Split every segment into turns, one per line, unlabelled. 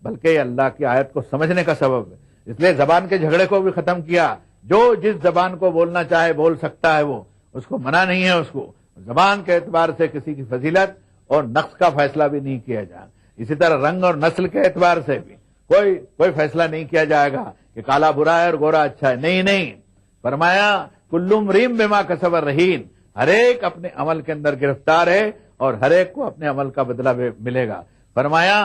بلکہ یہ اللہ کی آیت کو سمجھنے کا سبب ہے۔ اس لیے زبان کے جھگڑے کو بھی ختم کیا، جو جس زبان کو بولنا چاہے بول سکتا ہے، وہ اس کو منع نہیں ہے، اس کو زبان کے اعتبار سے کسی کی فضیلت اور نقص کا فیصلہ بھی نہیں کیا جائے۔ اسی طرح رنگ اور نسل کے اعتبار سے بھی کوئی فیصلہ نہیں کیا جائے گا کہ کالا برا ہے اور گورا اچھا ہے، نہیں، فرمایا کل امرئ بما کسب رہین، ہر ایک اپنے عمل کے اندر گرفتار ہے اور ہر ایک کو اپنے عمل کا بدلہ ملے گا۔ فرمایا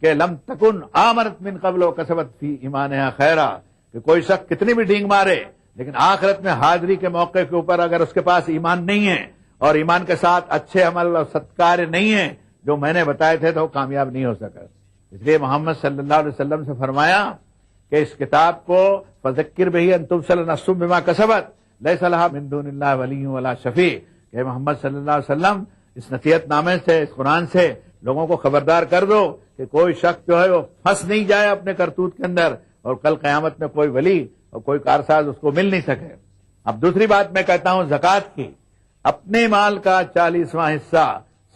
کہ لم تکن آمنت من قبل وکسبت فی ایمانہا خیرا، کہ کوئی شخص کتنی بھی ڈینگ مارے لیکن آخرت میں حاضری کے موقع کے اوپر اگر اس کے پاس ایمان نہیں ہے اور ایمان کے ساتھ اچھے عمل اور ستکار نہیں ہے جو میں نے بتائے تھے، تو وہ کامیاب نہیں ہو سکا۔ اس لیے محمد صلی اللہ علیہ وسلم سے فرمایا کہ اس کتاب کو فذکر بہ ان تبصر نفس بما کسبت لیس لھا من دون اللہ ولی ولا شفیع، کہ محمد صلی اللہ علیہ وسلم اس نصیحت نامے سے، اس قرآن سے لوگوں کو خبردار کر دو کہ کوئی شخص جو ہے وہ پھنس نہیں جائے اپنے کرتوت کے اندر اور کل قیامت میں کوئی ولی اور کوئی کارساز اس کو مل نہیں سکے۔ اب دوسری بات میں کہتا ہوں زکوٰۃ کی، اپنے مال کا 40واں حصہ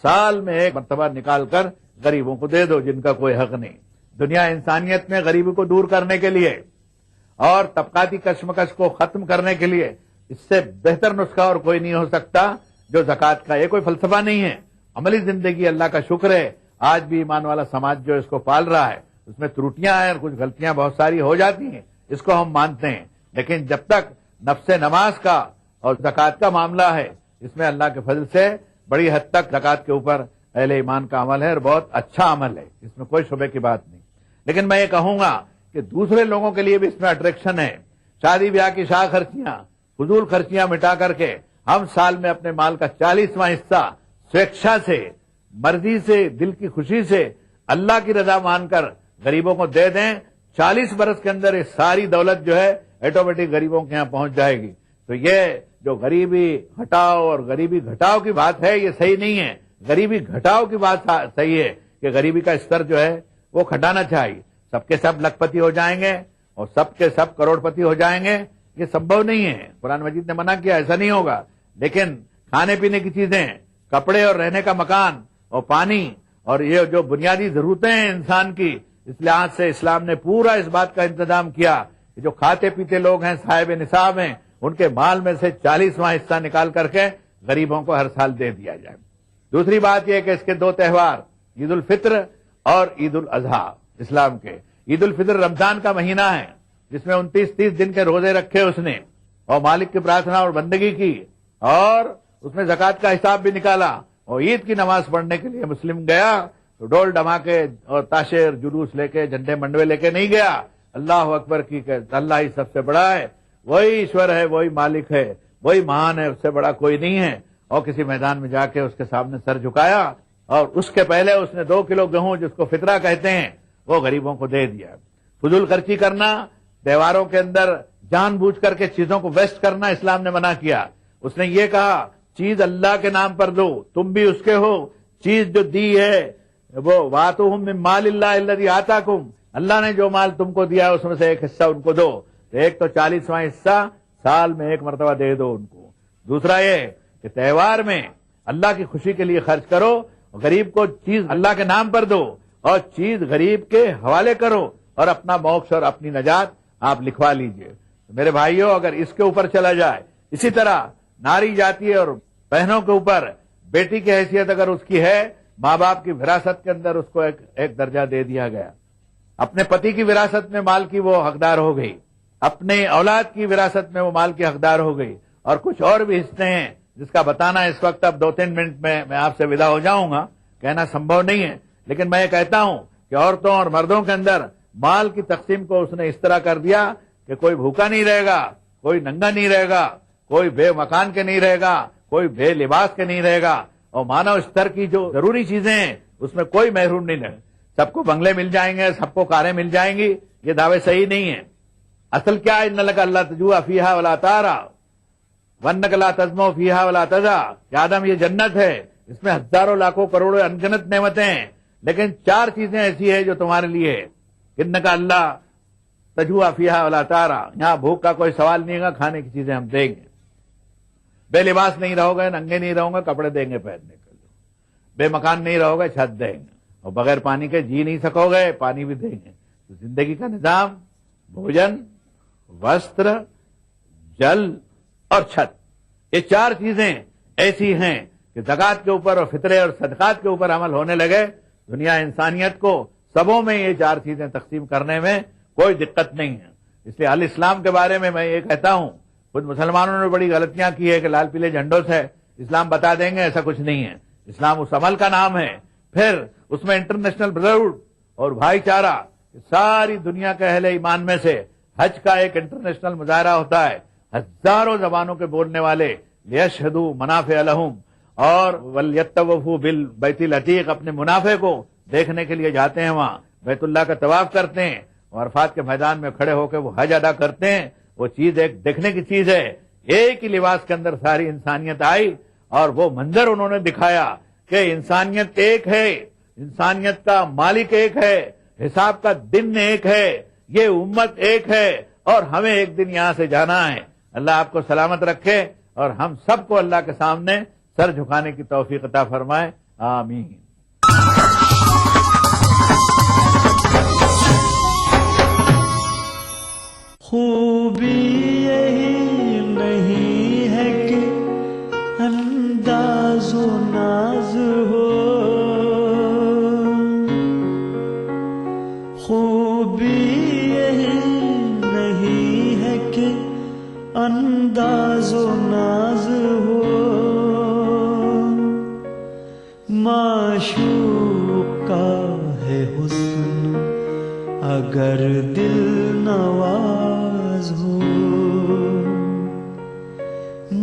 سال میں ایک مرتبہ نکال کر غریبوں کو دے دو جن کا کوئی حق نہیں۔ دنیا انسانیت میں غریبی کو دور کرنے کے لیے اور طبقاتی کشمکش کو ختم کرنے کے لیے اس سے بہتر نسخہ اور کوئی نہیں ہو سکتا جو زکوٰۃ کا۔ یہ کوئی فلسفہ نہیں ہے، عملی زندگی، اللہ کا شکر ہے آج بھی ایمان والا سماج جو اس کو پال رہا ہے۔ اس میں ترٹیاں ہیں اور کچھ غلطیاں بہت ساری ہو جاتی ہیں، اس کو ہم مانتے ہیں، لیکن جب تک نفس نماز کا اور زکوٰۃ کا معاملہ ہے، اس میں اللہ کے فضل سے بڑی حد تک زکوٰۃ کے اوپر اہل ایمان کا عمل ہے اور بہت اچھا عمل ہے، اس میں کوئی شبے کی بات نہیں۔ لیکن میں یہ کہوں گا کہ دوسرے لوگوں کے لیے بھی اس میں اٹریکشن ہے۔ شادی بیاہ کی شاہ خرچیاں، فضول خرچیاں مٹا کر کے ہم سال میں اپنے مال کا 40واں حصہ سویچھا سے، مرضی سے، دل کی خوشی سے، اللہ کی رضا مان کر غریبوں کو دے دیں، 40 برس کے اندر یہ ساری دولت جو ہے آٹومیٹک غریبوں کے یہاں پہنچ جائے گی۔ تو یہ جو غریبی ہٹاؤ اور غریبی گھٹاؤ کی بات ہے یہ صحیح نہیں ہے۔ غریبی گھٹاؤ کی بات صحیح ہے کہ غریبی کا استر جو ہے وہ گھٹانا چاہیے۔ سب کے سب لکھ پتی ہو جائیں گے اور سب کے سب کروڑ پتی ہو جائیں گے، یہ سمبھو نہیں ہے۔ قرآن مجید نے منع کیا، ایسا نہیں ہوگا۔ لیکن کھانے پینے کی چیزیں، کپڑے اور رہنے کا مکان اور پانی اور یہ جو بنیادی ضرورتیں ہیں انسان کی، اس لحاظ سے اسلام نے پورا اس بات کا انتظام کیا کہ جو کھاتے پیتے لوگ ہیں، صاحب نصاب ہیں، ان کے مال میں سے 40واں حصہ نکال کر کے غریبوں کو ہر سال دے دیا جائے۔ دوسری بات یہ کہ اس کے 2 تہوار، عید الفطر اور عید الاضحیٰ اسلام کے۔ عید الفطر رمضان کا مہینہ ہے جس میں 29-30 دن کے روزے رکھے اس نے اور مالک کی پرارتھنا اور بندگی کی، اور اس میں زکوٰۃ کا حساب بھی نکالا، اور عید کی نماز پڑھنے کے لیے مسلم گیا تو ڈول ڈھماکے اور تاشے جلوس لے کے، جھنڈے منڈوے لے کے نہیں گیا، اللہ اکبر کی کہ اللہ ہی سب سے بڑا ہے، وہی ایشور ہے، وہی مالک ہے، وہی مہان ہے، اس سے بڑا کوئی نہیں ہے، اور کسی میدان میں جا کے اس کے سامنے سر جھکایا، اور اس کے پہلے اس نے 2 کلو گیہوں جس کو فطرہ کہتے ہیں وہ غریبوں کو دے دیا۔ فضول خرچی کرنا، تہواروں کے اندر جان بوجھ کر کے چیزوں کو ویسٹ کرنا اسلام نے منع کیا۔ اس نے یہ کہا چیز اللہ کے نام پر دو، تم بھی اس کے ہو، چیز جو دی ہے وہ وَآتُوهُم مِّن مَّالِ اللَّهِ الَّذِي آتَاكُمْ، اللہ نے جو مال تم کو دیا ہے اس میں سے ایک حصہ ان کو دو، ایک تو 40واں حصہ سال میں ایک مرتبہ دے دو ان کو۔ دوسرا یہ کہ تہوار میں اللہ کی خوشی کے لیے خرچ کرو، غریب کو چیز اللہ کے نام پر دو اور چیز غریب کے حوالے کرو، اور اپنا موکش اور اپنی نجات آپ لکھوا لیجئے۔ میرے بھائیوں، اگر اس کے اوپر چلا جائے، اسی طرح ناری جاتی اور بہنوں کے اوپر بیٹی کی حیثیت اگر اس کی ہے، ماں باپ کی وراثت کے اندر اس کو ایک درجہ دے دیا گیا، اپنے پتی کی وراثت میں مال کی وہ حقدار ہو گئی، اپنے اولاد کی وراثت میں وہ مال کی حقدار ہو گئی، اور کچھ اور بھی حصے ہیں جس کا بتانا اس وقت اب 2-3 منٹ میں آپ سے ودا ہو جاؤں گا، کہنا سمبھو نہیں ہے، لیکن میں یہ کہتا ہوں کہ عورتوں اور مردوں کے اندر مال کی تقسیم کو اس نے اس طرح کر دیا کہ کوئی بھوکا نہیں رہے گا، کوئی ننگا نہیں رہے گا، کوئی بے مکان کے نہیں رہے گا، کوئی بے لباس کے نہیں رہے گا، اور مانو استر کی جو ضروری چیزیں ہیں اس میں کوئی محروم نہیں رہے۔ سب کو بنگلے مل جائیں گے، سب کو کاریں مل جائیں گی، یہ دعوے صحیح نہیں ہیں۔ اصل کیا ہے، ان لک اللہ تجوع فیہا ولا تعرا وانک لا تظمأ فیہا ولا تضحا، کہ آدم یہ جنت ہے، اس میں ہزاروں لاکھوں کروڑوں انگنت نعمتیں ہیں، لیکن 4 چیزیں ایسی ہیں جو تمہارے لیے ہے، انک اللہ تجوع فیہا ولا تعرا، یہاں بھوک کا کوئی سوال نہیں ہوگا، کھانے کی چیزیں ہم دیں گے، بے لباس نہیں رہو گے، ننگے نہیں رہو گے، کپڑے دیں گے پہننے کے لیے، بے مکان نہیں رہو گے، چھت دیں گے، اور بغیر پانی کے جی نہیں سکو گے، پانی بھی دیں گے۔ تو زندگی کا نظام بھوجن، وستر، جل اور چھت، یہ چار چیزیں ایسی ہیں کہ زکوٰۃ کے اوپر اور فطرے اور صدقات کے اوپر عمل ہونے لگے، دنیا انسانیت کو سبوں میں یہ چار چیزیں تقسیم کرنے میں کوئی دقت نہیں ہے۔ اس لیے الاسلام کے بارے میں یہ کہتا ہوں، خود مسلمانوں نے بڑی غلطیاں کی ہے کہ لال پیلے جھنڈوں سے اسلام بتا دیں گے، ایسا کچھ نہیں ہے۔ اسلام اس عمل کا نام ہے، پھر اس میں انٹرنیشنل بردرہوڈ اور بھائی چارہ، ساری دنیا کے اہل ایمان میں سے حج کا ایک انٹرنیشنل مظاہرہ ہوتا ہے، ہزاروں زبانوں کے بولنے والے لیشہدوا منافع لہم اور ولیطوفوا بالبیت العتیق، اپنے منافع کو دیکھنے کے لیے جاتے ہیں، وہاں بیت اللہ کا طواف کرتے ہیں اور عرفات کے میدان میں کھڑے ہو کے وہ حج ادا کرتے ہیں۔ وہ چیز ایک دیکھنے کی چیز ہے، ایک ہی لباس کے اندر ساری انسانیت آئی اور وہ منظر انہوں نے دکھایا کہ انسانیت ایک ہے، انسانیت کا مالک ایک ہے، حساب کا دن ایک ہے، یہ امت ایک ہے اور ہمیں ایک دن یہاں سے جانا ہے۔ اللہ آپ کو سلامت رکھے اور ہم سب کو اللہ کے سامنے سر جھکانے کی توفیق عطا فرمائے، آمین۔
خوبی یہی نہیں ہے کہ انداز و ناز ہو، خوبی یہی نہیں ہے کہ انداز و ناز ہو، معشوق کا ہے حسن اگر دل نواز ہو،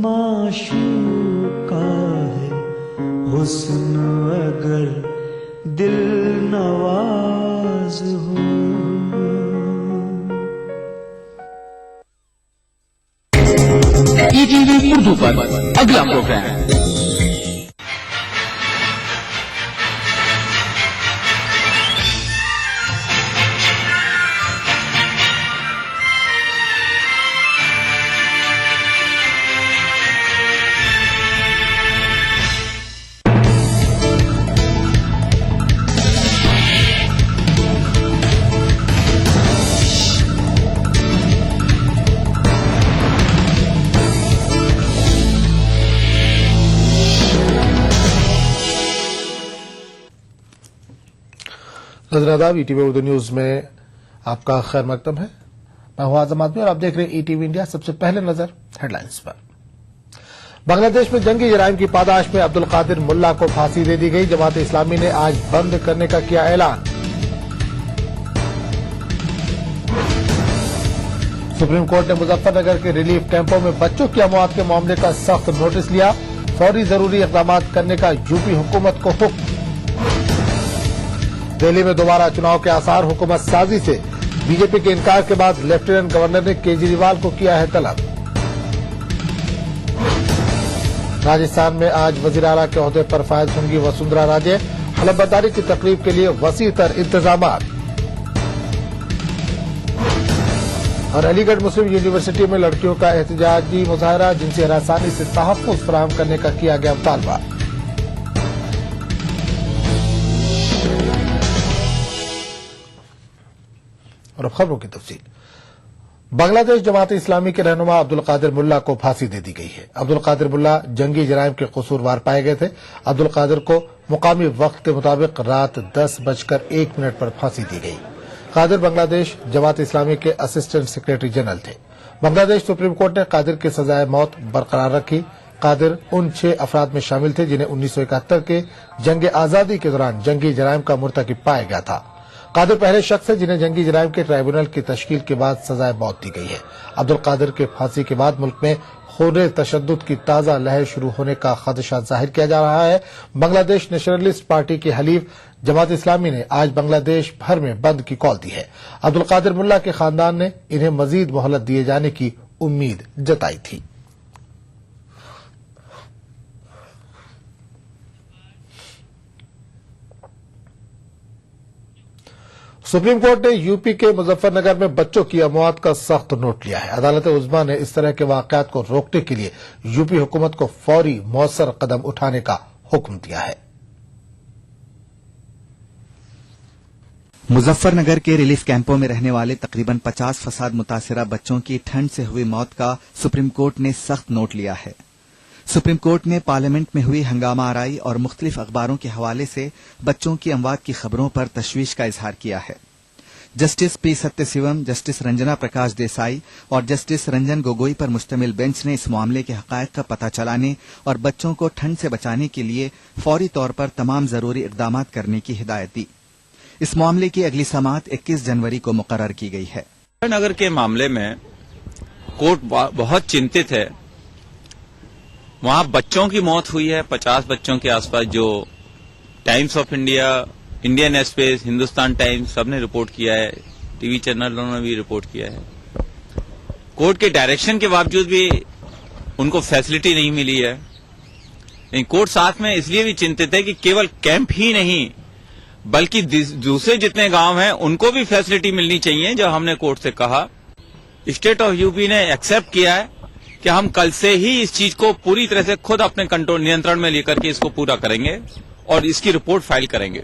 معشوق کا ہے حسن اگر دل نواز ہو۔
ETV اردو پر اگلا پروگرام
نظر آداب، E T V Urdu news میں آپ کا خیر مقدم ہے۔ میں ہوں اعظم آدمی اور آپ دیکھ رہے ہیں ای ٹی وی انڈیا۔ سب سے پہلے نظر ہیڈ لائنز پر۔ بنگلہ دیش میں جنگی جرائم کی پاداش میں عبدالقادر ملا کو پھانسی دے دی گئی، جماعت اسلامی نے آج بند کرنے کا کیا اعلان۔ سپریم کورٹ نے مظفر نگر کے ریلیف کیمپوں میں بچوں کی اموات کے معاملے کا سخت نوٹس لیا، فوری ضروری اقدامات کرنے کا یو پی حکومت کو حکم۔ دہلی میں دوبارہ چناؤ کے آثار، حکومت سازی سے بی جے پی کے انکار کے بعد لیفٹیننٹ گورنر نے کیجریوال کو کیا ہے طلب۔ راجستھان میں آج وزیر اعلیٰ کے عہدے پر فائز ہوں گی وسندھرا راجے، حلف برداری کی تقریب کے لیے وسیع تر انتظامات۔ اور علی گڑھ مسلم یونیورسٹی میں لڑکیوں کا احتجاجی مظاہرہ، جنسی ہراسانی سے تحفظ فراہم کرنے کا کیا گیا مطالبہ۔ اور اب خبروں کی تفصیل۔ بنگلہ دیش جماعت اسلامی کے رہنما عبدالقادر ملا کو پھانسی دے دی گئی ہے۔ عبدالقادر ملا جنگی جرائم کے قصوروار پائے گئے تھے۔ عبدالقادر کو مقامی وقت کے مطابق رات 10:01 پر پھانسی دی گئی۔ قادر بنگلہ دیش جماعت اسلامی کے اسسٹنٹ سیکریٹری جنرل تھے۔ بنگلہ دیش سپریم کورٹ نے قادر کی سزائے موت برقرار رکھی۔ قادر ان 6 افراد میں شامل تھے جنہیں 1971 کے جنگ آزادی کے دوران جنگی جرائم کا مرتکب پایا گیا تھا۔ قادر پہلے شخص ہے جنہیں جنگی جرائم کے ٹرائبونل کی تشکیل کے بعد سزائے موت دی گئی ہے۔ عبدالقادر کے پھانسی کے بعد ملک میں خون تشدد کی تازہ لہر شروع ہونے کا خدشہ ظاہر کیا جا رہا ہے۔ بنگلہ دیش نیشنلسٹ پارٹی کی حلیف جماعت اسلامی نے آج بنگلہ دیش بھر میں بند کی کال دی ہے۔ عبدالقادر ملا کے خاندان نے انہیں مزید مہلت دیے جانے کی امید جتائی تھی۔ سپریم کورٹ نے یو پی کے مظفر نگر میں بچوں کی اموات کا سخت نوٹ لیا ہے۔ عدالت عظمیٰ نے اس طرح کے واقعات کو روکنے کے لیے یو پی حکومت کو فوری مؤثر قدم اٹھانے کا حکم دیا ہے۔
मुजफ्फर नगर के रिलीफ कैंपों में रहने वाले तकरीबन 50 फसाद मुतासिरा बच्चों की ठंड से हुई मौत का सुप्रीम कोर्ट ने सख्त नोट लिया है। सुप्रीम कोर्ट ने पार्लियामेंट में हुई हंगामा आराई और मुख्तलिफ अखबारों के हवाले से बच्चों की अमवात की खबरों पर तशवीश का इजहार किया है। Justice P सत्यशिवम, justice Ranjana Prakash Desai और जस्टिस रंजन गोगोई पर मुश्तमिल बेंच ने इस मामले के हकायक का पता चलाने और बच्चों को ठंड से बचाने के लिए फौरी तौर पर तमाम जरूरी इकदाम करने की हिदायत दी। इस मामले की अगली समाअत 21 जनवरी को मुकर्रर की गई है।
नगर के मामले में कोर्ट बहुत चिंतित है। वहां बच्चों की मौत हुई है, 50 बच्चों के आसपास, जो times of India, Indian express, Hindustan times सबने रिपोर्ट किया है, टीवी चैनलों ने भी रिपोर्ट किया है। कोर्ट के डायरेक्शन के बावजूद भी उनको फैसिलिटी नहीं मिली है। लेकिन कोर्ट साथ में इसलिए भी चिंतित है कि केवल कैंप ही नहीं बल्कि दूसरे जितने गांव हैं उनको भी फैसिलिटी मिलनी चाहिए। जो हमने कोर्ट से कहा, स्टेट ऑफ यूपी ने एक्सेप्ट किया है कि हम कल से ही इस चीज को पूरी तरह से खुद अपने कंट्रोल नियंत्रण में लेकर के इसको पूरा करेंगे और इसकी रिपोर्ट फाइल करेंगे।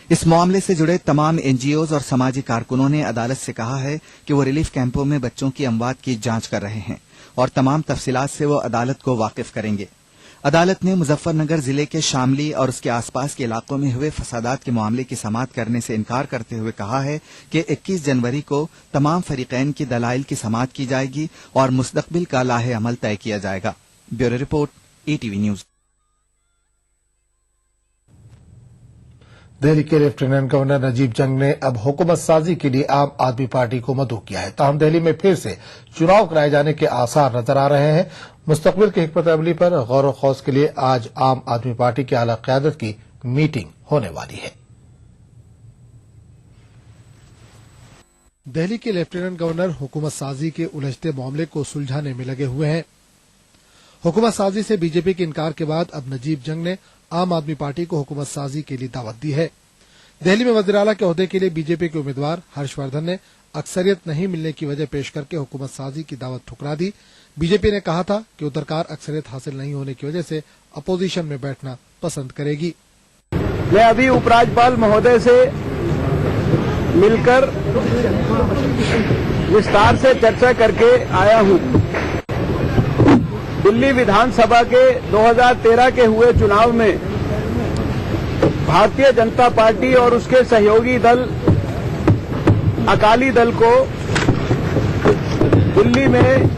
इस मामले से जुड़े तमाम एनजीओज और समाजी कारकुनों ने अदालत से कहा है कि वो रिलीफ कैंपों में बच्चों की अमवात की जांच कर रहे हैं और तमाम तफसीलात से वो अदालत को वाकिफ करेंगे। अदालत ने मुजफ्फरनगर जिले के शामली और उसके आसपास के इलाकों में हुए फसादात के मामले की समाअत करने से इनकार करते हुए कहा है कि 21 जनवरी को तमाम फरीकैन की दलाइल की समाअत की जाएगी और मुस्तकबिल का लाहे अमल तय किया जाएगा। Bureau report, ETV news.
Delhi के लेफ्टिनेंट गवर्नर नजीब जंग ने अब हुकूमत साजी के लिए आम आदमी पार्टी को मदऊ किया है। ताहम दिल्ली में फिर से चुनाव कराए जाने के आसार नजर आ रहे हैं। मुस्तकबिल की हिकमत अमली पर गौर व खौज के लिए आज आम आदमी पार्टी की आला क़यादत की मीटिंग होने वाली है। दिल्ली के लेफ्टिनेंट गवर्नर हुकूमत साजी के उलझते मामले को सुलझाने में लगे हुए हैं। हुकूमत साजी से बीजेपी के इनकार के बाद अब नजीब जंग ने आम आदमी पार्टी को हुकूमत साजी के लिए दावत दी है। दिल्ली में वज़ीर आला के ओहदे के लिए बीजेपी के उम्मीदवार हर्षवर्धन ने अक्सरियत नहीं मिलने की वजह पेश करके हुकूमत साजी की दावत ठुकरा दी। बीजेपी ने कहा था कि उत्तरकार अक्सरियत हासिल नहीं होने की वजह से अपोजिशन में बैठना पसंद करेगी।
मैं अभी उपराज्यपाल महोदय से मिलकर विस्तार से चर्चा करके आया हूं। दिल्ली विधानसभा के 2013 के हुए चुनाव में भारतीय जनता पार्टी और उसके सहयोगी दल अकाली दल को दिल्ली में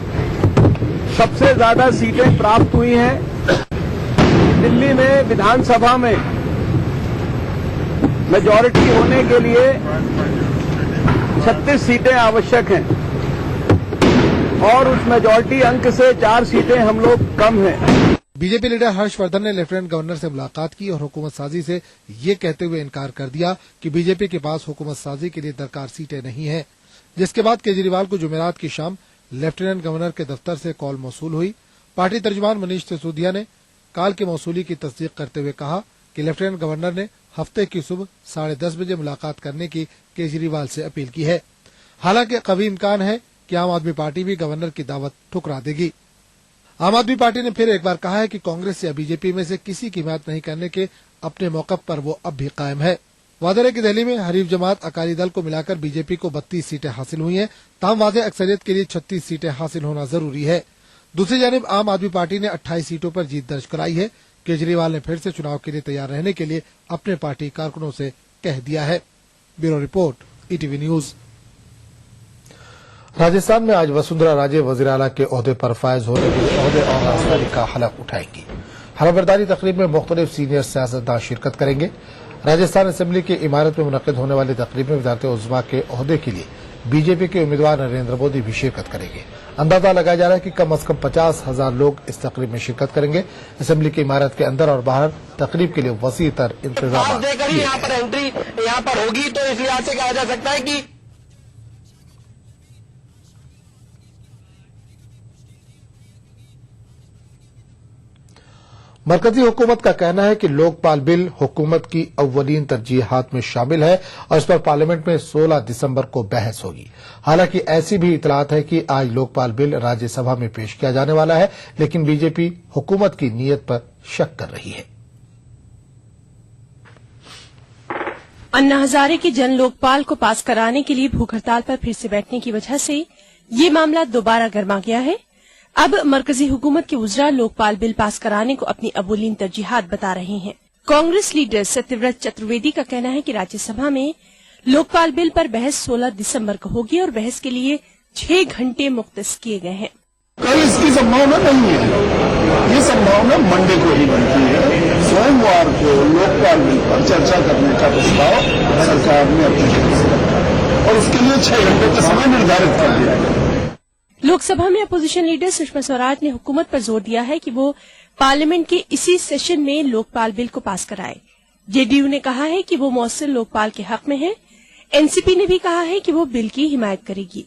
सबसे ज्यादा सीटें प्राप्त हुई हैं। दिल्ली में विधानसभा में मेजॉरिटी होने के लिए 36 सीटें आवश्यक हैं और उस मेजॉरिटी अंक से 4 सीटें हम लोग कम हैं।
बीजेपी लीडर हर्षवर्धन ने लेफ्टिनेंट गवर्नर से मुलाकात की और हुकूमत साजी से ये कहते हुए इनकार कर दिया कि बीजेपी के पास हुकूमत साजी के लिए दरकार सीटें नहीं हैं। जिसके बाद केजरीवाल को जुमेरात की शाम लेफ्टिनेंट गवर्नर के दफ्तर से कॉल मौसूल हुई। पार्टी तर्जुमान मनीष सिसोदिया ने कॉल की मौसूली की तस्दीक करते हुए कहा कि लेफ्टिनेंट गवर्नर ने हफ्ते की सुबह 10:30 बजे मुलाकात करने की केजरीवाल से अपील की है। हालांकि कभी इम्कान है कि आम आदमी पार्टी भी गवर्नर की दावत ठुकरा देगी। आम आदमी पार्टी ने फिर एक बार कहा है कि कांग्रेस या बीजेपी में से किसी की हिमायत नहीं करने के अपने मौक़िफ़ पर वो अब भी कायम है। वादे की दिल्ली में हरीफ जमात अकाली दल को मिलाकर बीजेपी को 32 सीटें हासिल हुई हैं। ताहम वादे अक्सरियत के लिए 36 सीटें हासिल होना जरूरी है। दूसरी जानिब आम आदमी पार्टी ने 28 सीटों पर जीत दर्ज कराई है। केजरीवाल ने फिर से चुनाव के लिए तैयार रहने के लिए अपने पार्टी कारकुनों से कह दिया है। Bureau report, ETV news. Rajasthan में आज वसुंधरा राजे वज़ीर आला के ओहदे पर फायज होने के ओहदे और राजधानी का हलफ उठाएंगी। हलफबरदारी तकरीब में मुख्तलिफ सीनियर सियासतदान शिरकत करेंगे। राजस्थान असेंबली की इमारत में मुनक़िद होने वाली तकरीब में वज़ारत उज़्मा के ओहदे के लिए बीजेपी के उम्मीदवार नरेंद्र मोदी भी शिरकत करेंगे। अंदाजा लगाया जा रहा है कि कम अज कम 50,000 लोग इस तकरीब में शिरकत करेंगे। असेंबली की इमारत के अंदर और बाहर तकरीब के लिए वसी तर इंतजाम
यहाँ पर एंट्री यहाँ पर होगी, तो इस लिहाज से कहा जा सकता है कि
मरकजी हुकूमत का कहना है कि लोकपाल बिल हुकूमत की अव्वलीन तरजीहात में शामिल है और इस पर पार्लियामेंट में 16 दिसंबर को बहस होगी। हालांकि ऐसी भी इतलात है कि आज लोकपाल बिल राज्यसभा में पेश किया जाने वाला है, लेकिन बीजेपी हुकूमत की नीयत पर शक कर रही है।
अन्ना हजारे के जन लोकपाल को पास कराने के लिए भूख हड़ताल पर फिर से बैठने की वजह से ये मामला दोबारा गर्मा गया है। अब मरकजी हुकूमत के उजरा लोकपाल बिल पास कराने को अपनी अवोलीन तरजीहात बता रहे हैं। कांग्रेस लीडर सत्यव्रत चतुर्वेदी का कहना है कि राज्यसभा में लोकपाल बिल पर बहस 16 दिसंबर को होगी और बहस के लिए 6 घंटे मुख्तस किए गए हैं।
कल इसकी संभावना नहीं है, ये संभावना मंडे को ही बनती है। सोमवार को लोकपाल बिल पर चर्चा करने का प्रस्ताव सरकार ने अपनी तरफ से रखा और उसके लिए 6 घंटे का समय निर्धारित कर दिया गया।
लोकसभा में अपोजिशन लीडर सुषमा स्वराज ने हुकूमत पर जोर दिया है कि वो पार्लियामेंट के इसी सेशन में लोकपाल बिल को पास कराए। जेडीयू ने कहा है कि वो मौसर लोकपाल के हक में है। एनसीपी ने भी कहा है कि वो बिल की हिमायत करेगी।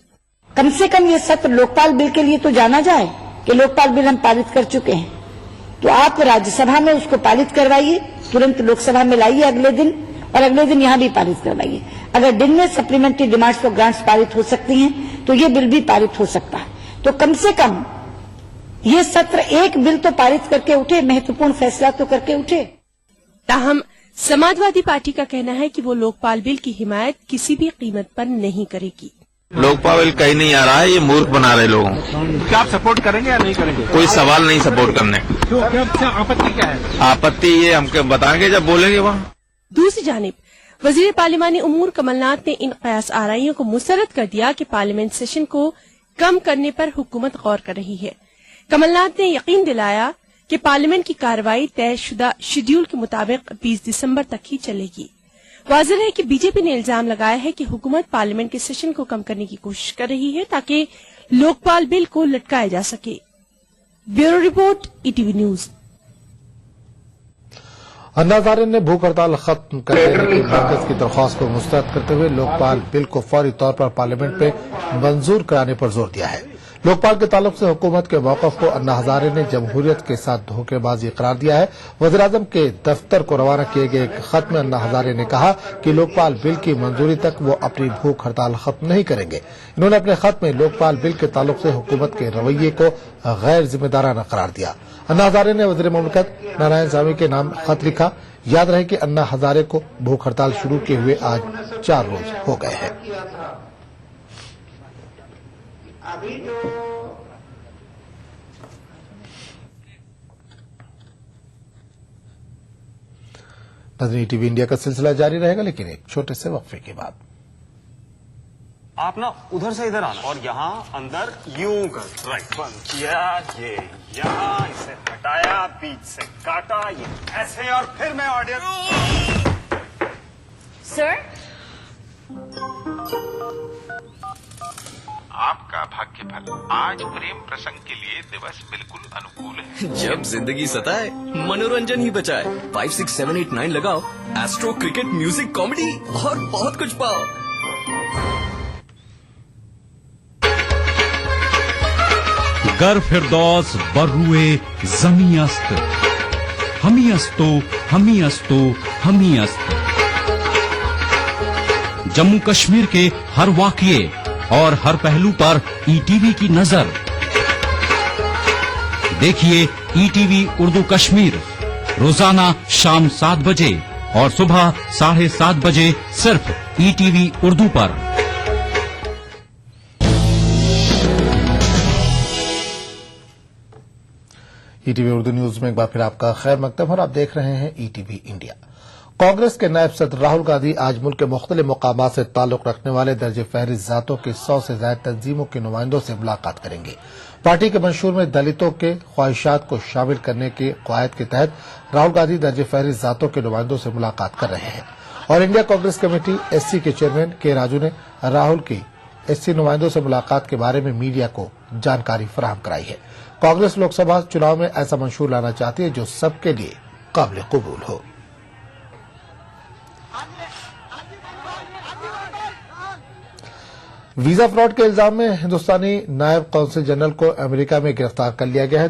कम से कम ये सत्र लोकपाल बिल के लिए तो जाना जाए कि लोकपाल बिल हम पारित कर चुके हैं, तो आप राज्यसभा में उसको पारित करवाइए, तुरंत लोकसभा में लाइए अगले दिन, और अगले दिन यहाँ भी पारित करवाइए। अगर दिन में सप्लीमेंट्री डिमांड्स और ग्रांट्स पारित हो सकती हैं तो ये बिल भी पारित हो सकता है। तो कम से कम ये सत्र एक बिल तो पारित करके उठे, महत्वपूर्ण फैसला तो करके उठे।
ताहम समाजवादी पार्टी का कहना है कि वो लोकपाल बिल की हिमायत किसी भी कीमत पर नहीं करेगी।
लोकपाल बिल कहीं नहीं आ रहा है, ये मूर्ख बना रहे लोगों को।
क्या आप सपोर्ट करेंगे या नहीं करेंगे?
कोई सवाल नहीं सपोर्ट करने।
क्यों? क्या आपत्ति क्या है?
आपत्ति ये हमको बताएंगे जब बोलेंगे वहाँ।
दूसरी जानिब वजीर पार्लिमानी उमूर कमलनाथ ने इन कयास आराइयों को मुस्तरद कर दिया कि पार्लियामेंट सेशन को कम करने पर हुकूमत गौर कर रही है। कमलनाथ ने यकीन दिलाया कि पार्लियामेंट की कार्रवाई तयशुदा शेड्यूल के मुताबिक 20 दिसंबर तक ही चलेगी। वाज़ेह है कि बीजेपी ने इल्जाम लगाया है कि हुकूमत पार्लियामेंट के सेशन को कम करने की कोशिश कर रही है ताकि लोकपाल बिल को लटकाया जा सके। Bureau report, ETV news.
Anna Hazare ने भूख हड़ताल खत्म कर देने की मरकज की दरख्वास्त को मुस्तरद करते हुए लोकपाल बिल को फौरी तौर पर पार्लियामेंट में मंजूर कराने पर जोर दिया है। लोकपाल के ताल्लुक से हुकूमत के मौकफ को अन्ना हजारे ने जमहूरियत के साथ धोखेबाजी करार दिया है। वज़ीर-ए-आज़म के दफ्तर को रवाना किए गए एक खत में अन्ना हजारे ने कहा कि लोकपाल बिल की मंजूरी तक वो अपनी भूख हड़ताल खत्म नहीं करेंगे। इन्होंने अपने खत में लोकपाल बिल के ताल्लुक से हुकूमत के रवैये को गैर जिम्मेदाराना करार दिया। अन्ना हजारे ने वज़ीर मुमलिकत नारायण सामी के नाम खत लिखा। याद रहे कि अन्ना हजारे को भूख हड़ताल शुरू किए हुए आज 4 रोज हो गए हैं। नजरी टीवी इंडिया का सिलसिला जारी रहेगा, लेकिन एक छोटे से वक्फे के बाद।
आप ना उधर से इधर आना और यहाँ अंदर यूं कर राइट बंद किया, ये यहाँ इसे हटाया, बीच से काटा, ये ऐसे, और फिर मैं ऑडियंस।
सर,
आपका भाग्य फल आज प्रेम प्रसंग के लिए दिवस बिल्कुल अनुकूल है।
जब जिंदगी सताए मनोरंजन ही बचाए 5, 6, 7, 8, 9 लगाओ, एस्ट्रो, क्रिकेट, म्यूजिक, कॉमेडी और बहुत कुछ पाओ।
गर फिरदौस बर्रुए जमी अस्त, हमी अस्तो हमी अस्तो हमी अस्त। जम्मू कश्मीर के हर वाकये और हर पहलू पर ईटीवी की नजर। देखिए ईटीवी उर्दू कश्मीर रोजाना शाम 7 बजे और सुबह 7:30 बजे सिर्फ ईटीवी उर्दू पर।
ईटीवी उर्दू न्यूज में एक बार फिर आपका खैर मकदम और आप देख रहे हैं ईटीवी इंडिया। कांग्रेस के नायब सदर राहुल गांधी आज मुल्क के मुख्तलिफ मकामात से ताल्लुक रखने वाले दर्जे फहरिस्त जातों की 100 से ज्यादा तंजीमों के नुमाइंदों से मुलाकात करेंगे। पार्टी के मंशूर में दलितों के ख्वाहिशात को शामिल करने के कवायद के तहत राहुल गांधी दर्जे फहरिस्त जातों के नुमाइंदों से मुलाकात कर रहे हैं। और इंडिया कांग्रेस कमेटी एससी के चेयरमैन के राजू ने राहुल की एससी नुमाइंदों से मुलाकात के बारे में मीडिया को जानकारी फराहम कराई है। कांग्रेस लोकसभा चुनाव में ऐसा मंशूर लाना चाहती है जो सबके लिए काबिल कबूल हो। वीजा फ्रॉड के इल्जाम में हिंदुस्तानी नायब कौंसिल जनरल को अमेरिका में गिरफ्तार कर लिया गया है।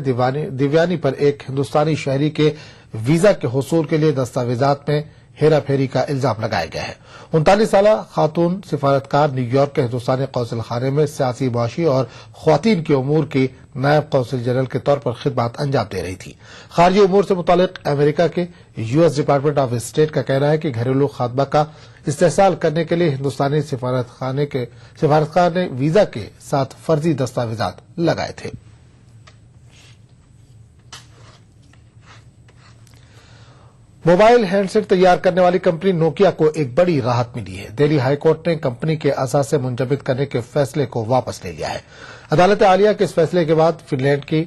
दिव्यानी पर एक हिंदुस्तानी शहरी के वीजा के हुसूल के लिए दस्तावेजात में हेरा फेरी का इल्जाम लगाया गया है। 39 साल खातून सिफारतकार न्यूयॉर्क के हिंदुस्तानी कौंसिल खाने में सियासी, मुआशी और ख्वातीन के उमूर की नायब कौंसिल जनरल के तौर पर खिदमत अंजाम दे रही थी। खारजी उमूर से मुतालिक अमेरिका के यूएस डिपार्टमेंट ऑफ स्टेट का कहना है कि घरेलू खादमा का इस्तेहसाल करने के लिए हिंदुस्तानी सिफारतकार ने वीजा के साथ फर्जी दस्तावेजात लगाए थे। मोबाइल हैंडसेट तैयार करने वाली कंपनी नोकिया को एक बड़ी राहत मिली है। दिल्ली हाईकोर्ट ने कंपनी के असासे मुंजमद करने के फैसले को वापस ले लिया है। अदालत आलिया के इस फैसले के बाद फिनलैंड की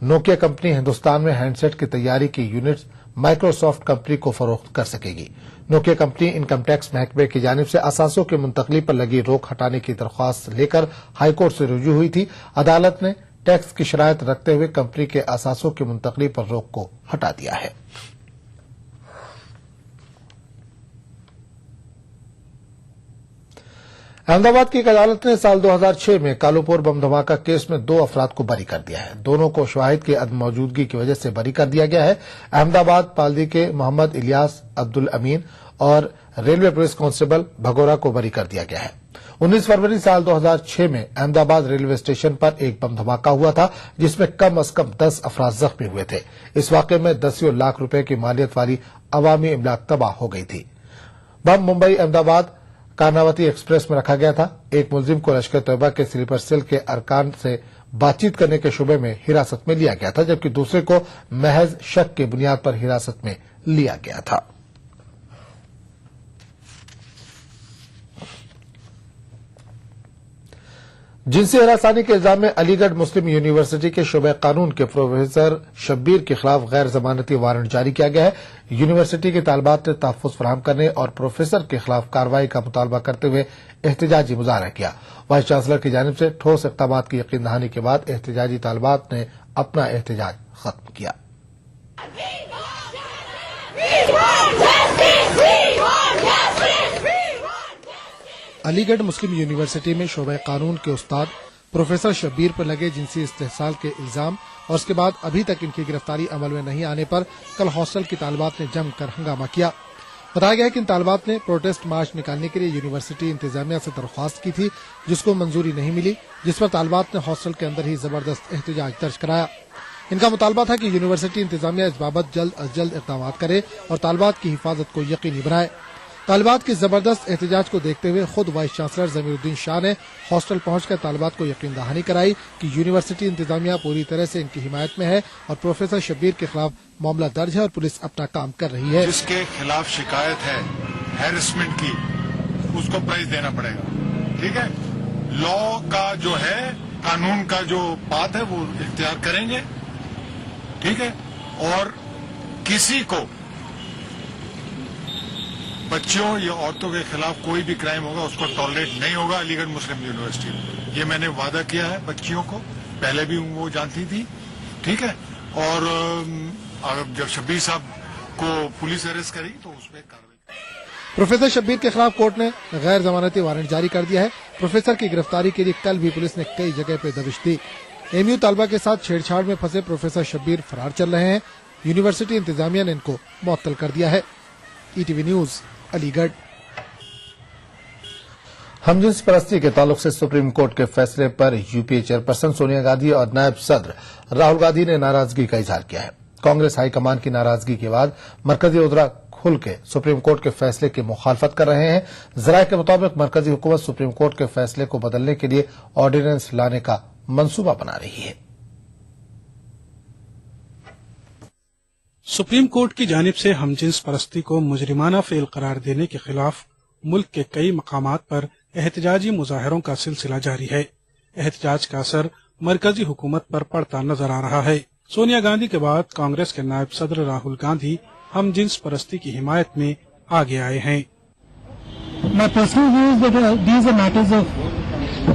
नोकिया कंपनी हिंदुस्तान में हैंडसेट की तैयारी की यूनिट्स माइक्रोसॉफ्ट कंपनी को फरोख्त कर सकेगी। नोकिया कंपनी इनकम टैक्स महकमे की जानिब से असासों की मुंतकली पर लगी रोक हटाने की दरख्वास्त लेकर हाईकोर्ट से रुजू हुई थी। अदालत ने टैक्स की शराइत रखते हुए कंपनी के असासों की मुंतकली पर रोक को हटा दिया है। अहमदाबाद की एक अदालत ने साल 2006 में कालूपुर बम धमाका केस में 2 अफराद को बरी कर दिया है। दोनों को शवाहिद की अदम मौजूदगी की वजह से बरी कर दिया गया है। अहमदाबाद पालदी के मोहम्मद इलियास अब्दुल अमीन और रेलवे पुलिस कांस्टेबल भगोरा को बरी कर दिया गया है। 19 फरवरी साल 2006 में अहमदाबाद रेलवे स्टेशन पर एक बम धमाका हुआ था, जिसमें कम अज कम 10 अफराद जख्मी हुए थे। इस वाकये में 10 लाख रुपए की मालियत वाली अवामी इमलाक तबाह हो गई थी। बम मुंबई अहमदाबाद कर्नावती एक्सप्रेस में रखा गया था। एक मुलजिम को लश्कर तैयबा के स्लीपर सेल के अरकान से बातचीत करने के शुबे में हिरासत में लिया गया था, जबकि दूसरे को महज शक की बुनियाद पर हिरासत में लिया गया था। जिनसी हरासानी के इल्जाम में अलीगढ़ मुस्लिम यूनिवर्सिटी के शोबे कानून के प्रोफेसर शब्बीर के खिलाफ गैर जमानती वारंट जारी किया गया है। यूनिवर्सिटी के तालिबात ने तहफ्फुज फराहम करने और प्रोफेसर के खिलाफ कार्रवाई का मुतालबा करते हुए एहतजाजी मुजाहरा किया। वाइस चांसलर की जानिब से ठोस इक़दाम की यकीन दहानी के बाद एहतजाजी तालिबात ने अपना एहतजाज खत्म किया। अलीगढ़ मुस्लिम यूनिवर्सिटी में शोबे कानून के उस्ताद प्रोफेसर शब्बीर पर लगे जिनसी इस्तेहसाल के इल्जाम और उसके बाद अभी तक इनकी गिरफ्तारी अमल में नहीं आने पर कल हॉस्टल की तालिबात ने जमकर हंगामा किया। बताया गया कि इन तालिबात ने प्रोटेस्ट मार्च निकालने के लिए यूनिवर्सिटी इंतजामिया से दरख्वास्त की थी, जिसको मंजूरी नहीं मिली, जिस पर तालिबात ने हॉस्टल के अंदर ही जबरदस्त एहतजाज दर्ज कराया। इनका मुतालबा था कि यूनिवर्सिटी इंतजामिया इस बाबत जल्द अज जल्द इक़दाम करे और तालिबात की हिफाजत को यकीनी बनाए। तालिबात की जबरदस्त एहतजाज को देखते हुए खुद वाइस चांसलर जमीरुद्दीन शाह ने हॉस्टल पहुंचकर तालिबात को यकीन दहानी कराई कि यूनिवर्सिटी इंतजामिया पूरी तरह से इनकी हिमायत में है और प्रोफेसर शब्बीर के खिलाफ मामला दर्ज है और पुलिस अपना काम कर रही है।
जिसके खिलाफ शिकायत है हैरेसमेंट की, उसको प्राइज देना पड़ेगा। ठीक है, लॉ का जो है, कानून का जो बात है वो इख्तियार करेंगे। ठीक है, और किसी को बच्चों या औरतों के खिलाफ कोई भी क्राइम होगा उसको टॉलरेट नहीं होगा अलीगढ़ मुस्लिम यूनिवर्सिटी में। ये मैंने वादा किया है बच्चियों को, पहले भी वो जानती थी। ठीक है, और जब शब्बीर साहब को पुलिस अरेस्ट करी तो उसमें कार्रवाई।
प्रोफेसर शब्बीर के खिलाफ कोर्ट ने गैर जमानती वारंट जारी कर दिया है। प्रोफेसर की गिरफ्तारी के लिए कल भी पुलिस ने कई जगह पर दबिश दी। एमयू तालबा के साथ छेड़छाड़ में फंसे प्रोफेसर शब्बीर फरार चल रहे हैं। यूनिवर्सिटी इंतजामिया ने इनको मुअत्तल कर दिया है। ETV news Aligarh. हमजिन्स परस्ती के ताल्लुक से सुप्रीम कोर्ट के फैसले पर यूपीए चेयरपर्सन सोनिया गांधी और नायब सदर राहुल गांधी ने नाराजगी का इजहार किया है। कांग्रेस हाईकमान की नाराजगी के बाद मरकजी उदरा खुल के सुप्रीम कोर्ट के फैसले की मुखालफत कर रहे हैं। जराये के मुताबिक मरकजी हुकूमत सुप्रीम कोर्ट के फैसले को बदलने के लिए ऑर्डिनेंस लाने का मंसूबा बना रही है।
सुप्रीम कोर्ट की जानिब से हमजिन्स परस्ती को मुजरिमाना फेल करार देने के खिलाफ मुल्क के कई मकामात पर एहतजाजी मुजाहरों का सिलसिला जारी है। एहतजाज का असर मरकजी हुकूमत पर पड़ता नजर आ रहा है। सोनिया गांधी के बाद कांग्रेस के नायब सदर राहुल गांधी हमजिन्स परस्ती की हिमायत में आगे आए हैं।
My personal view is that these are matters of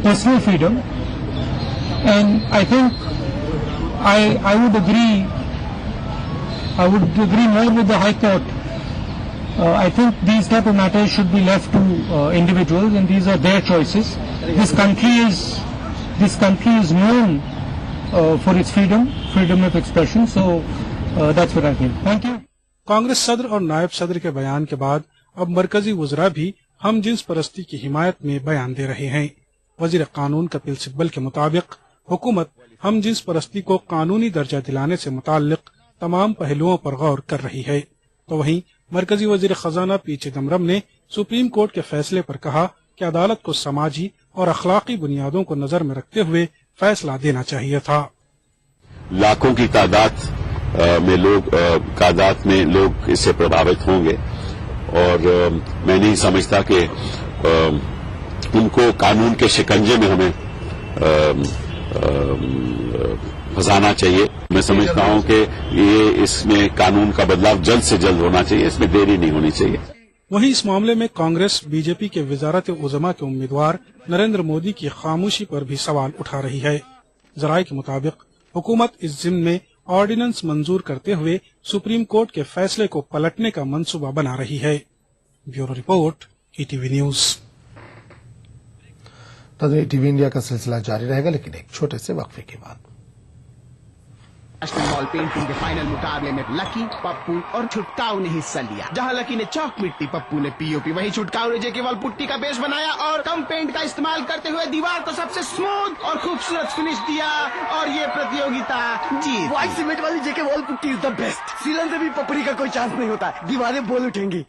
personal freedom, and I think I would agree more with the High Court. I think these type of matters should be left to individuals, and these are their choices. This country is known for its freedom of expression. So that's what I feel. Thank you.
Congress सदर और नायब सदर के बयान के बाद अब मरकजी वज़रा भी हम जिन्स परस्ती की हिमायत में बयान दे रहे हैं। वजीर कानून कपिल सिब्बल के मुताबिक हुकूमत हम जिन्स परस्ती को कानूनी दर्जा दिलाने से मुताल्लिक तमाम पहलुओं पर गौर कर रही है। तो वहीं मरकजी वजीर खजाना पी चिदम्बरम ने सुप्रीम कोर्ट के फैसले पर कहा कि अदालत को समाजी और अखलाकी बुनियादों को नजर में रखते हुए फैसला देना चाहिए था।
लाखों की तादाद में लोग इससे प्रभावित होंगे और मैं नहीं समझता कि उनको कानून के शिकंजे में हमें फंसाना चाहिए। मैं समझता हूं कि इसमें कानून का बदलाव जल्द से जल्द होना चाहिए, इसमें देरी नहीं होनी चाहिए।
वहीं इस मामले में कांग्रेस बीजेपी के वजारत उज़मा के उम्मीदवार नरेंद्र मोदी की खामोशी पर भी सवाल उठा रही है। जराये के मुताबिक हुकूमत इस जिम्न में ऑर्डिनेंस मंजूर करते हुए सुप्रीम कोर्ट के फैसले को पलटने का मंसूबा बना रही है। Bureau report, ETV news.
ETV India का सिलसिला जारी रहेगा, लेकिन एक छोटे से वक्फे के बाद।
नेशनल बॉल पेंटिंग के फाइनल मुकाबले में लकी, पप्पू और छुटकाऊ ने हिस्सा लिया। जहां लकी ने चौक मिट्टी, पप्पू ने पीओपी, वहीं छुटकाऊ ने जेके वॉल पुट्टी का बेस बनाया और कम पेंट का इस्तेमाल करते हुए दीवार को सबसे स्मूथ और खूबसूरत फिनिश दिया और ये प्रतियोगिता जीत।
व्हाइट सीमेंट वाली JK wall putty is the best. सीलन से भी पपड़ी का कोई चांस नहीं होता, दीवारें बोल उठेंगी।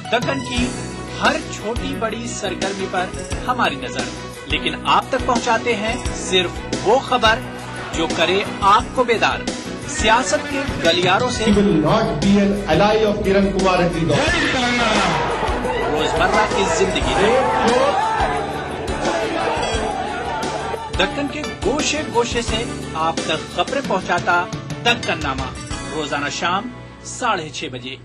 दक्कन की हर छोटी बड़ी सरगर्मी पर हमारी नजर, लेकिन आप तक पहुंचाते हैं सिर्फ वो खबर जो करे आपको बेदार। सियासत के गलियारों से रोजमर्रा की जिंदगी दक्कन के गोशे गोशे से आप तक खबरें पहुंचाता दक्कननामा, रोजाना शाम 6:30 बजे।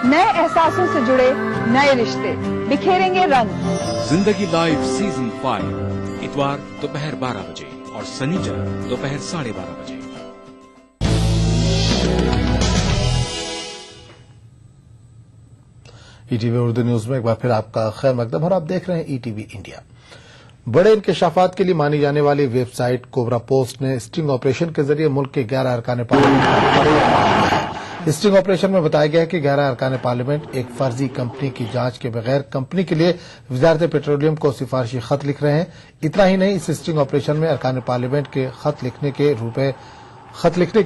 नए एहसासों से जुड़े नए रिश्ते बिखेरेंगे रंग।
जिंदगी लाइव सीजन 5 इतवार दोपहर 12 बजे और शनिवार दोपहर 12:30 बजे।
ईटीवी उर्दू न्यूज में एक बार फिर आपका खैर मकदम और आप देख रहे हैं ईटीवी इंडिया। बड़े इंकशाफात के लिए मानी जाने वाली वेबसाइट कोबरा पोस्ट ने स्टिंग ऑपरेशन के जरिए मुल्क के 11 अरकान पार्लियामेंट स्टिंग ऑपरेशन में बताया गया कि 11 अरकान पार्लियामेंट एक फर्जी कंपनी की जांच के बगैर कंपनी के लिए वजारत पेट्रोलियम को सिफारिशी खत लिख रहे हैं। इतना ही नहीं, इस स्टिंग ऑपरेशन में अरकान पार्लियामेंट के खत लिखने के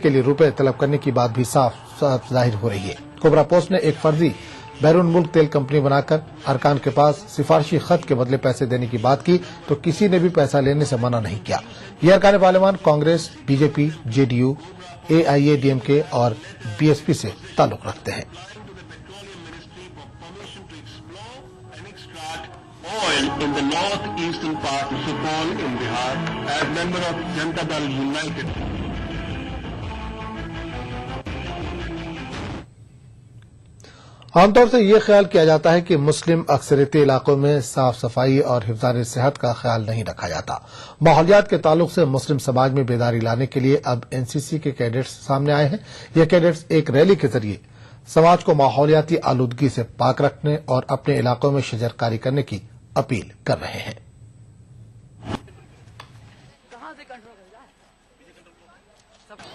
लिए रुपए तलब करने की बात भी साफ जाहिर हो रही है। कोबरा पोस्ट ने एक फर्जी बैरून मुल्क तेल कंपनी बनाकर अरकान के पास सिफारिशी खत के बदले पैसे देने की बात की तो किसी ने भी पैसा लेने से मना नहीं किया। ये अरकान पार्लियामान कांग्रेस, बीजेपी, जेडीयू, एआईएडीएमके और बीएसपी से ताल्लुक रखते हैं।
Oil in the northeastern part of Supaul in Bihar as member of Janata Dal United.
आमतौर से ये ख्याल किया जाता है कि मुस्लिम अक्सरियती इलाकों में साफ सफाई और हिफाजत सेहत का ख्याल नहीं रखा जाता। माहौलियात के ताल्लुक से मुस्लिम समाज में बेदारी लाने के लिए अब एनसीसी के कैडेट्स सामने आए हैं। ये कैडेट्स एक रैली के जरिए समाज को माहौलियाती आलूदगी से पाक रखने और अपने इलाकों में शजरकारी करने की अपील कर रहे हैं।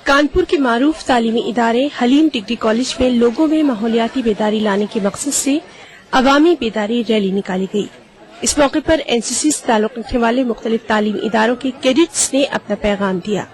कानपुर के मारूफ तालीमी इदारे हलीम डिग्री कॉलेज में लोगों में माहौलियाती बेदारी लाने के मकसद से अवामी बेदारी रैली निकाली गई। इस मौके पर एनसीसी से ताल्लुक रखने वाले मुख्तलिफ तालीमी इदारों के कैडेट्स ने अपना पैगाम दिया।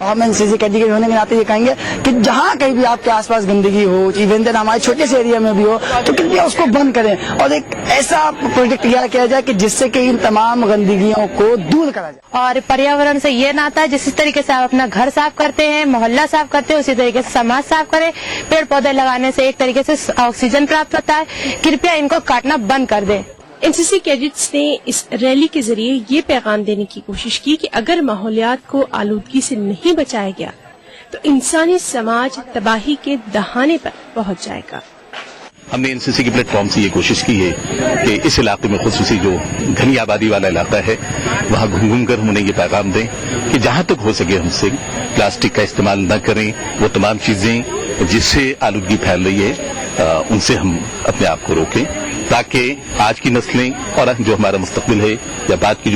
हम एनसीसी कैडेट होने के नाते ये कहेंगे कि जहाँ कहीं भी आपके आसपास गंदगी हो, इवन देन हमारे छोटे से एरिया में भी हो, तो कृपया उसको बंद करें और एक ऐसा प्रोजेक्ट तैयार किया जाए कि जिससे कि इन तमाम गंदगियों को दूर करा जाए।
और पर्यावरण से ये नाता है, जिस तरीके से आप अपना घर साफ करते हैं, मोहल्ला साफ करते हैं, उसी तरीके से समाज साफ करें। पेड़ पौधे लगाने से एक तरीके से ऑक्सीजन प्राप्त होता है। कृपया इनको काटना बंद कर दें।
एनसीसी कैडेट्स ने इस रैली के जरिए ये पैगाम देने की कोशिश की कि अगर माहौलियात को आलूदगी से नहीं बचाया गया तो इंसानी समाज तबाही के दहाने पर पहुंच जाएगा।
हमने एनसीसी के प्लेटफॉर्म से ये कोशिश की है कि इस इलाके में खुसूसी जो घनी आबादी वाला इलाका है वहाँ घूम कर हम उन्हें ये पैगाम दें कि जहाँ तक हो सके हमसे प्लास्टिक का इस्तेमाल न करें, वो तमाम चीजें जिससे आलूदगी फैल रही है उनसे हम अपने आप को रोकें, ताकि आज की नस्लें और जो हमारा मुस्तकबिल है या बाद की